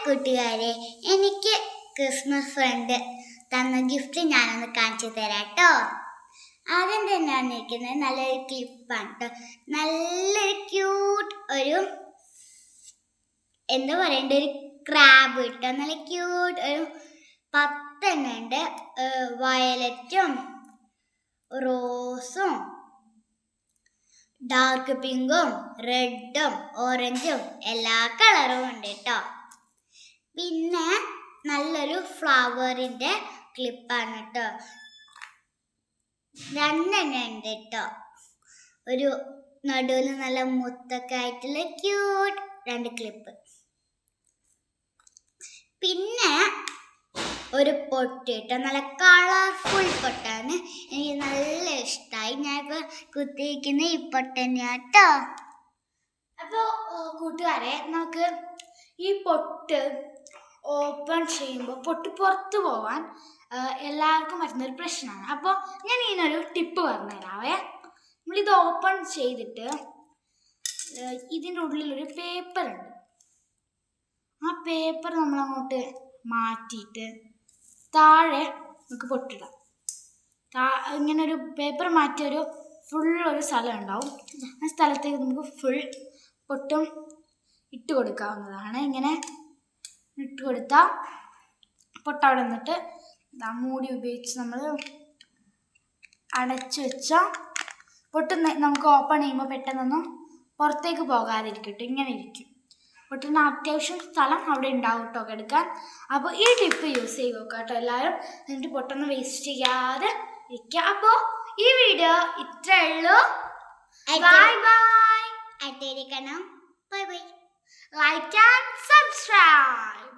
കൂട്ടുകാരെ, എനിക്ക് Christmas friend തന്ന ഗിഫ്റ്റ് ഞാനൊന്ന് കാണിച്ചു തരാം കേട്ടോ. ആദ്യം തന്നെ വന്നിരിക്കുന്നത് നല്ലൊരു ക്ലിപ്പാണ് കേട്ടോ. നല്ലൊരു ക്യൂട്ട് ഒരു എന്താ പറയണ്ട ഒരു ക്രാബ് കേട്ടോ. നല്ല ക്യൂട്ട് ഒരു 10 എണ്ണം ഉണ്ട്. വയലറ്റും റോസും ഡാർക്ക് പിങ്കും റെഡും ഓറഞ്ചും എല്ലാ കളറും ഉണ്ട് കേട്ടോ. പിന്നെ നല്ലൊരു ഫ്ലവറിന്റെ ക്ലിപ്പാണ് കേട്ടോ. 2 എണ്ണം ഉണ്ട് കേട്ടോ. ഒരു നടുവിൽ നല്ല മുത്തൊക്കെ ആയിട്ടുള്ള ക്യൂട്ട് 2 ക്ലിപ്പ്. പിന്നെ ഒരു പൊട്ട് കേട്ടോ. നല്ല കളർഫുൾ പൊട്ടാണ്. എനിക്ക് നല്ല ഇഷ്ടമായി. ഞാനിപ്പോൾ കുത്തിയിരിക്കുന്ന ഈ പൊട്ട് തന്നെയാണ് കേട്ടോ. അപ്പോൾ കൂട്ടുകാരെ, നമുക്ക് ഈ പൊട്ട് ഓപ്പൺ ചെയ്യുമ്പോൾ പൊട്ട് പുറത്ത് പോകാൻ എല്ലാവർക്കും പറ്റുന്നൊരു പ്രശ്നമാണ്. അപ്പോൾ ഞാൻ ഇതിനൊരു ടിപ്പ് പറഞ്ഞുതരാവേ. നമ്മളിത് ഓപ്പൺ ചെയ്തിട്ട് ഇതിൻ്റെ ഉള്ളിലൊരു പേപ്പറുണ്ട്. ആ പേപ്പർ നമ്മളങ്ങോട്ട് മാറ്റിയിട്ട് താഴെ നമുക്ക് പൊട്ടിടാം. ഇങ്ങനെ ഒരു പേപ്പർ മാറ്റിയൊരു ഫുള്ളൊരു സ്ഥലം ഉണ്ടാവും. ആ സ്ഥലത്തേക്ക് നമുക്ക് ഫുൾ പൊട്ടും ഇട്ട് കൊടുക്കാവുന്നതാണ്. ഇങ്ങനെ ഇട്ട് കൊടുത്താൽ പൊട്ടവിടെ നിന്നിട്ട് മൂടി ഉപയോഗിച്ച് നമ്മൾ അടച്ചു വെച്ചാൽ പൊട്ട് നമുക്ക് ഓപ്പൺ ചെയ്യുമ്പോൾ പെട്ടെന്നൊന്നും പുറത്തേക്ക് പോകാതിരിക്കട്ടെ. ഇങ്ങനെ ഇരിക്കും. പൊട്ടിന് അത്യാവശ്യം സ്ഥലം അവിടെ ഉണ്ടാവും കേട്ടോ എടുക്കാൻ. അപ്പോൾ ഈ ടിപ്പ് യൂസ് ചെയ്ത് നോക്കാം കേട്ടോ എല്ലാവരും. എന്നിട്ട് പൊട്ടൊന്നും വേസ്റ്റ് ചെയ്യാതെ ഇരിക്കുക. അപ്പോൾ ഈ വീഡിയോ ഇത്രേ ഉള്ളൂ. Bye bye. Bye bye. Like and subscribe.